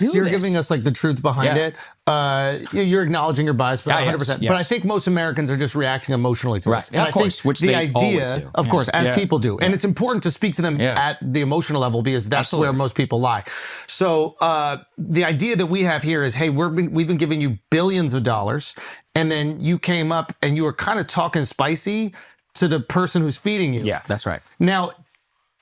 So you're giving us like the truth behind it. You're acknowledging your bias, but 100%. But I think most Americans are just reacting emotionally to this. And of course, which the idea, of course, as people do. And it's important to speak to them at the emotional level because that's where most people lie. So the idea that we have here is, hey, we've been giving you billions of dollars, and then you came up and you were kind of talking spicy to the person who's feeding you. Yeah, that's right. Now,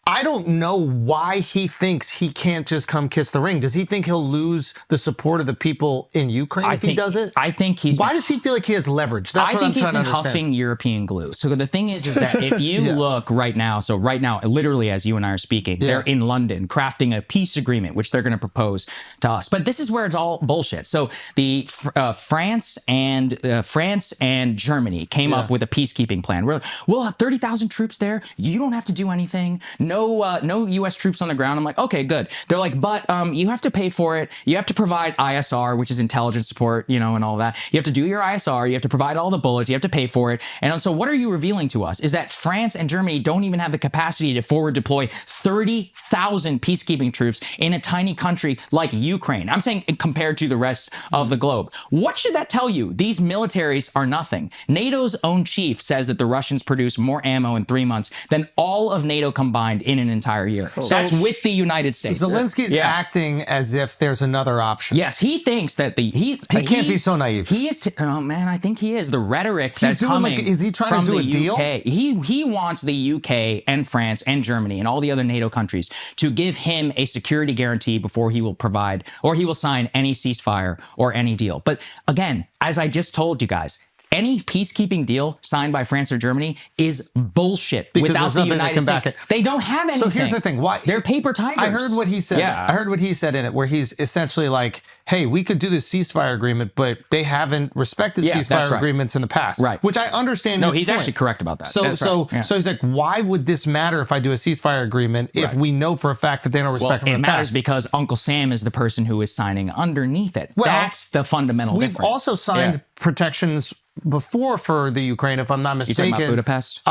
I don't know why he thinks he can't just come kiss the ring. Does he think he'll lose the support of the people in Ukraine if he does it? I think he's... Why does he feel like he has leverage? That's what I'm trying to understand. I think he's been huffing European glue. So the thing is that if you look right now, literally as you and I are speaking, they're in London crafting a peace agreement, which they're going to propose to us. But this is where it's all bullshit. So the France and Germany came up with a peacekeeping plan. We'll have 30,000 troops there. You don't have to do anything. No U.S. troops on the ground. I'm like, okay, good. They're like, but you have to pay for it. You have to provide ISR, which is intelligence support, and all that. You have to do your ISR. You have to provide all the bullets. You have to pay for it. And so what are you revealing to us is that France and Germany don't even have the capacity to forward deploy 30,000 peacekeeping troops in a tiny country like Ukraine. I'm saying compared to the rest of the globe. What should that tell you? These militaries are nothing. NATO's own chief says that the Russians produce more ammo in 3 months than all of NATO combined in an entire year. So that's with the United States. Zelensky's acting as if there's another option. Yes, he thinks that he can't be so naive. He is. Oh man, I think he is. The rhetoric that's coming. Is he trying to do a deal? UK. He wants the UK and France and Germany and all the other NATO countries to give him a security guarantee before he will provide or he will sign any ceasefire or any deal. But again, as I just told you guys, any peacekeeping deal signed by France or Germany is bullshit. Because without the United States. They don't have anything. So here's the thing. Why? They're paper tigers. I heard what he said. I heard what he said in it, where he's essentially like, hey, we could do this ceasefire agreement, but they haven't respected ceasefire agreements in the past. Right. Which I understand. No, he's actually correct about that. So he's like, why would this matter if I do a ceasefire agreement if we know for a fact that they don't respect them in the past? It matters because Uncle Sam is the person who is signing underneath it. Well, that's the fundamental difference. We've also signed protections before for the Ukraine, if I'm not mistaken. You talking about Budapest?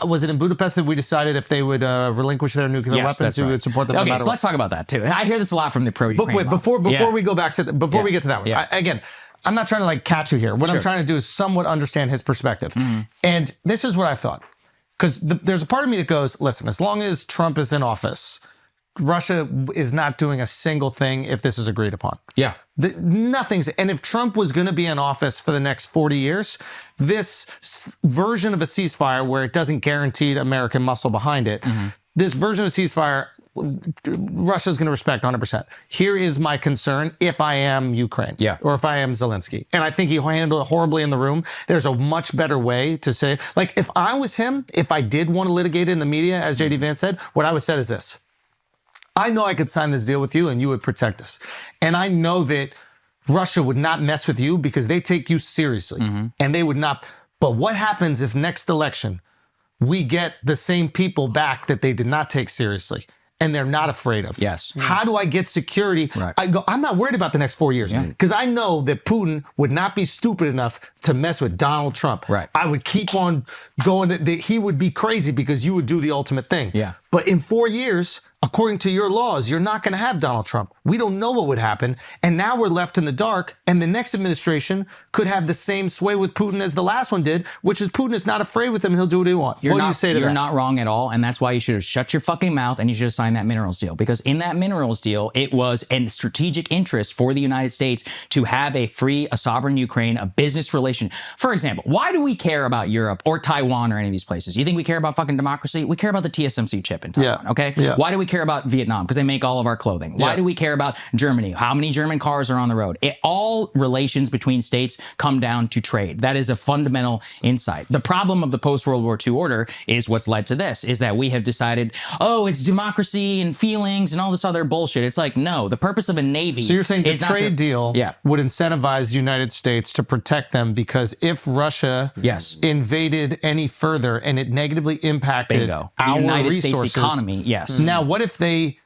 Was it in Budapest that we decided if they would relinquish their nuclear weapons, we would support them no matter what? So let's talk about that too. I hear this a lot from the pro-Ukraine. But wait, before we go back to we get to that one, again, I'm not trying to like catch you here. What I'm trying to do is somewhat understand his perspective. And this is what I thought. Because there's a part of me that goes, listen, as long as Trump is in office, Russia is not doing a single thing if this is agreed upon. Yeah. Nothing's, and if Trump was going to be in office for the next 40 years, this version of a ceasefire where it doesn't guarantee American muscle behind it, this version of a ceasefire, Russia's going to respect 100%. Here is my concern if I am Ukraine or if I am Zelensky. And I think he handled it horribly in the room. There's a much better way to say, like, if I was him, if I did want to litigate it in the media, as J.D. Vance said, what I would say is this. I know I could sign this deal with you and you would protect us. And I know that Russia would not mess with you because they take you seriously and they would not. But what happens if next election we get the same people back that they did not take seriously and they're not afraid of? Yes. How do I get security? I'm not worried about the next 4 years because I know that Putin would not be stupid enough to mess with Donald Trump. I would keep on going. He would be crazy because you would do the ultimate thing. But in 4 years, according to your laws, you're not going to have Donald Trump. We don't know what would happen. And now we're left in the dark. And the next administration could have the same sway with Putin as the last one did, which is Putin is not afraid with him. He'll do what he wants. What do you say to that? You're not wrong at all. And that's why you should have shut your fucking mouth and you should have signed that minerals deal. Because in that minerals deal, it was a strategic interest for the United States to have a sovereign Ukraine, a business relation. For example, why do we care about Europe or Taiwan or any of these places? You think we care about fucking democracy? We care about the TSMC chip in Taiwan, okay? Why do we care about Vietnam? Because they make all of our clothing. Why do we care about Germany? How many German cars are on the road? All relations between states come down to trade. That is a fundamental insight. The problem of the post-World War II order is what's led to this, is that we have decided, oh, it's democracy and feelings and all this other bullshit. It's like, no, the purpose of a navy. So you're saying the trade deal would incentivize the United States to protect them because if Russia invaded any further and it negatively impacted our United resources, States economy, Now, what if they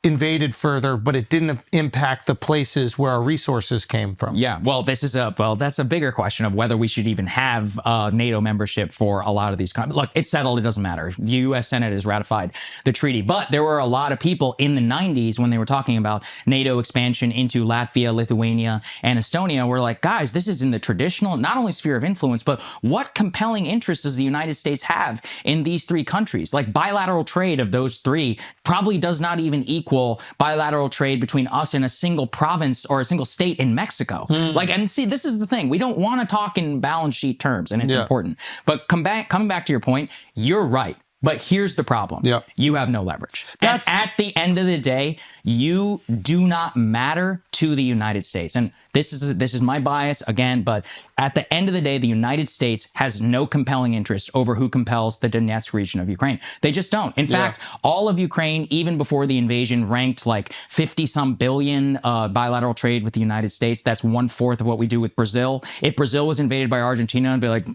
invaded further, but it didn't impact the places where our resources came from. Yeah, well, that's a bigger question of whether we should even have NATO membership for a lot of these countries. Look, it's settled. It doesn't matter. The U.S. Senate has ratified the treaty, but there were a lot of people in the 90s when they were talking about NATO expansion into Latvia, Lithuania, and Estonia were like, guys, this is in the traditional, not only sphere of influence, but what compelling interests does the United States have in these three countries? Like bilateral trade of those three probably does not even equal bilateral trade between us and a single province or a single state in Mexico. Like, and see, this is the thing. We don't want to talk in balance sheet terms, and it's important. But coming back to your point, you're right. But here's the problem. You have no leverage. And at the end of the day, you do not matter to the United States. And this is my bias again, but at the end of the day, the United States has no compelling interest over who compels the Donetsk region of Ukraine. They just don't. In fact, all of Ukraine, even before the invasion, ranked like 50-some billion bilateral trade with the United States. That's 1/4 of what we do with Brazil. If Brazil was invaded by Argentina, I'd be like,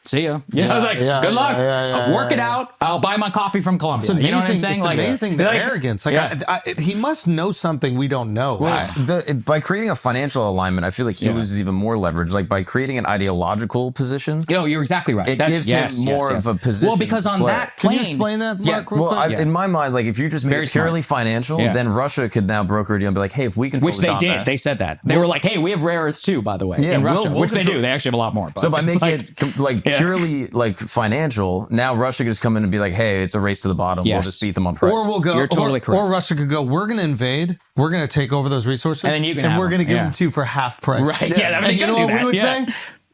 see ya. I was like, good luck. I'll work it out. I'll buy my coffee from Colombia. It's amazing, you know what I'm saying? It's amazing the arrogance. Like he must know something we don't know. By creating a financial alignment, I feel like he loses even more leverage. Like by creating an ideological position. You're exactly right. It gives him more of a position. Well, because on that plane, can you explain that, Mark? In my mind, like if you just make it purely financial, then Russia could now broker a deal and be like, hey, if we control which they did. They said that. They were like, hey, we have rare earths too, by the way, in Russia, which they do. They actually have a lot more. So by making it like purely like financial, now Russia could just come in and be like, hey, it's a race to the bottom. We'll just beat them on price. Or we'll go, You're totally correct. Or Russia could go, we're going to invade, we're going to take over those resources, and then you can and we're going to give them to you for half price. Right. Yeah. And you know what we would say?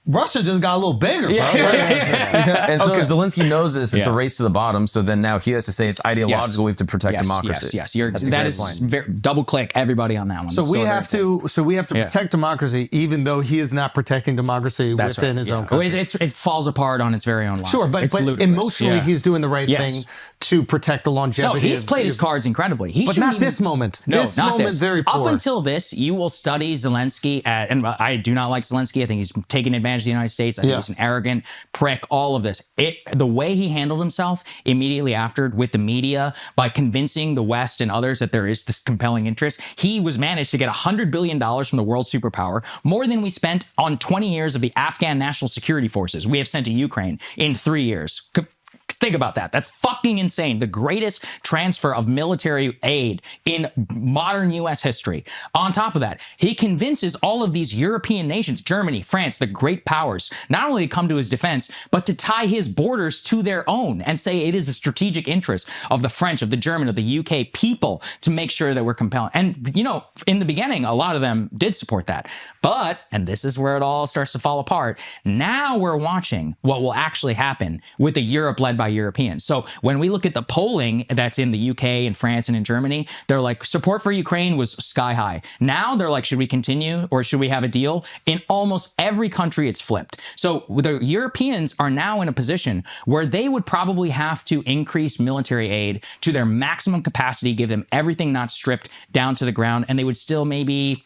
Russia just got a little bigger, bro. And so Zelensky knows this. It's a race to the bottom. So then now he has to say it's ideological. We have to protect democracy. Yes. That is double click everybody on that one. So we have to protect democracy, even though he is not protecting democracy within his own country. It falls apart on its very own line. Sure, but emotionally he's doing the right thing to protect the longevity. No, he's played his cards incredibly. But not this moment. This moment is very poor. Up until this, you will study Zelensky, and I do not like Zelensky. I think he's taking advantage of the United States. I think he's an arrogant prick, all of this. The way he handled himself immediately after with the media by convincing the West and others that there is this compelling interest, he was managed to get $100 billion from the world superpower, more than we spent on 20 years of the Afghan National Security Forces we have sent to Ukraine in 3 years. Think about that. That's fucking insane. The greatest transfer of military aid in modern U.S. history. On top of that, he convinces all of these European nations, Germany, France, the great powers, not only to come to his defense, but to tie his borders to their own and say it is a strategic interest of the French, of the German, of the UK people to make sure that we're compelling. And, in the beginning, a lot of them did support that. But, and this is where it all starts to fall apart, now we're watching what will actually happen with the Europe led by Europeans. So when we look at the polling that's in the UK and France and in Germany, they're like, support for Ukraine was sky high. Now they're like, should we continue or should we have a deal? In almost every country, it's flipped. So the Europeans are now in a position where they would probably have to increase military aid to their maximum capacity, give them everything not stripped down to the ground, and they would still maybe,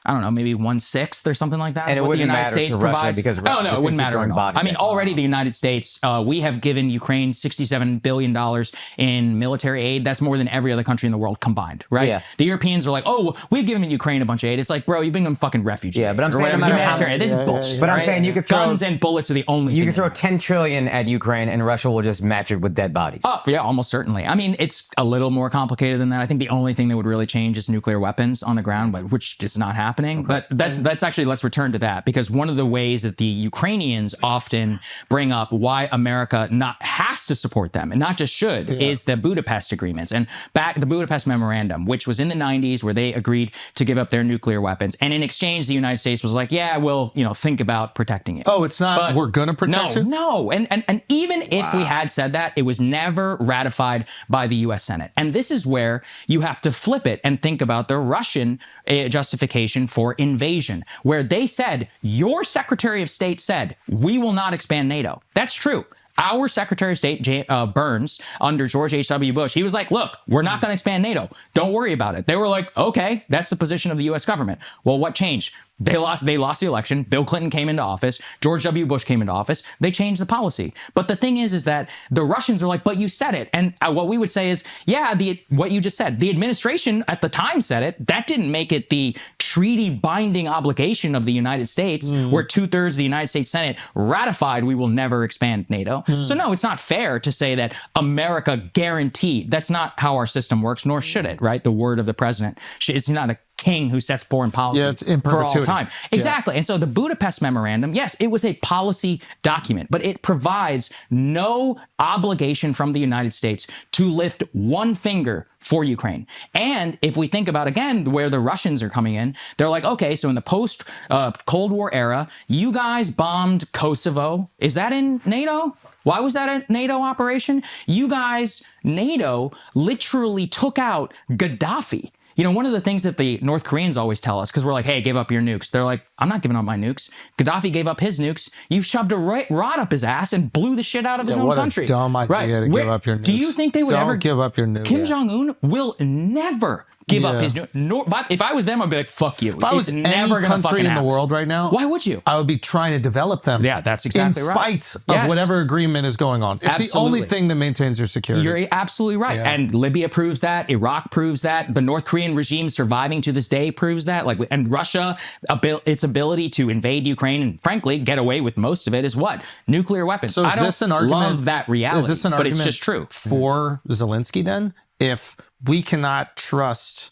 I don't know, maybe 1/6 or something like that. And it what wouldn't the United matter States to Russia provides. because Russia it wouldn't matter at all. I mean, already the United States, we have given Ukraine $67 billion in military aid. That's more than every other country in the world combined, right? Yeah. The Europeans are like, oh, we've given Ukraine a bunch of aid. It's like, bro, you've been fucking refugees. Yeah, but I'm saying no matter how this is bullshit. But I'm saying you could throw guns and bullets are the only. You can throw 10 trillion at Ukraine and Russia will just match it with dead bodies. Oh, yeah, almost certainly. I mean, it's a little more complicated than that. I think the only thing that would really change is nuclear weapons on the ground, but which is not happening. Okay. But that's actually, let's return to that, because one of the ways that the Ukrainians often bring up why America not has to support them and not just should is the Budapest agreements and back the Budapest memorandum, which was in the 90s where they agreed to give up their nuclear weapons. And in exchange, the United States was like, yeah, we'll, think about protecting it. Oh, it's not, but we're going to protect it? No. And even if we had said that, it was never ratified by the U.S. Senate. And this is where you have to flip it and think about the Russian justification for invasion, where they said, your Secretary of State said, we will not expand NATO. That's true. Our Secretary of State, Burns, under George H.W. Bush, he was like, look, we're not going to expand NATO. Don't worry about it. They were like, okay, that's the position of the U.S. government. Well, what changed? They lost the election. Bill Clinton came into office. George W. Bush came into office. They changed the policy. But the thing is that the Russians are like, but you said it. And what we would say is, yeah, what you just said, the administration at the time said it. That didn't make it the treaty binding obligation of the United States, where 2/3 of the United States Senate ratified we will never expand NATO. So no, it's not fair to say that America guaranteed. That's not how our system works, nor should it, right? The word of the president. It's not a king who sets foreign policy for all time. Exactly. And so the Budapest Memorandum, yes, it was a policy document, but it provides no obligation from the United States to lift one finger for Ukraine. And if we think about, again, where the Russians are coming in, they're like, okay, so in the post-Cold War era, you guys bombed Kosovo. Is that in NATO? Why was that a NATO operation? You guys, NATO literally took out Gaddafi. You know, one of the things that the North Koreans always tell us, because we're like, hey, give up your nukes. They're like, I'm not giving up my nukes. Gaddafi gave up his nukes. You shoved a rod up his ass and blew the shit out of his own country. What a dumb idea to give up your nukes. Do you think they would ever give up your nukes? Kim Jong-un will never give up his nukes. But if I was them, I'd be like, fuck you. If I was never any country in the world right now, why would you? I would be trying to develop them. Yeah, that's exactly right. In spite of whatever agreement is going on. It's the only thing that maintains your security. You're absolutely right. Yeah. And Libya proves that. Iraq proves that. The North Korean regime surviving to this day proves that. And Russia, its ability to invade Ukraine and frankly get away with most of it is what? Nuclear weapons. So I don't love that reality, is this an argument but it's just true. For Zelensky then? If we cannot trust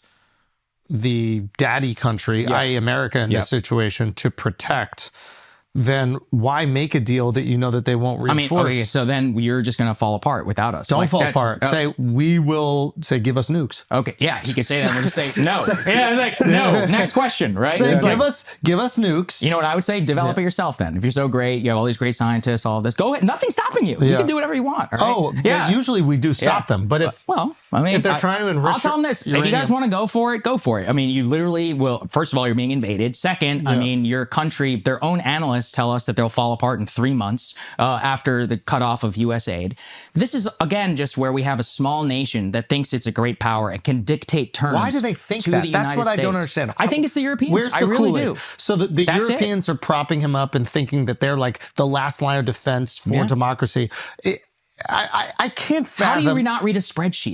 the daddy country, i.e. America in this situation, to protect, then why make a deal that you know that they won't reinforce? I mean, okay, so then you're just going to fall apart without us. Don't fall apart. Say, we will say, give us nukes. Okay, yeah, he could say that. We'll just say, no. Yeah, like, no, next question, right? Say, give us nukes. You know what I would say? Develop it yourself then. If you're so great, you have all these great scientists, all of this, go ahead. Nothing's stopping you. You can do whatever you want. Right? Oh, yeah. Usually we do stop them. But if, if they're trying to enrich, I'll tell them this. If you guys want to go for it, go for it. I mean, you literally will, first of all, you're being invaded. Second, I mean, your country, their own analysts tell us that they'll fall apart in 3 months after the cutoff of U.S. aid. This is, again, just where we have a small nation that thinks it's a great power and can dictate terms. Why do they think that? That's what I don't understand. I think it's the Europeans. Where's the I really Kool-Aid? do. So the Europeans are propping him up and thinking that they're like the last line of defense for democracy. I can't fathom. How do you not read a spreadsheet?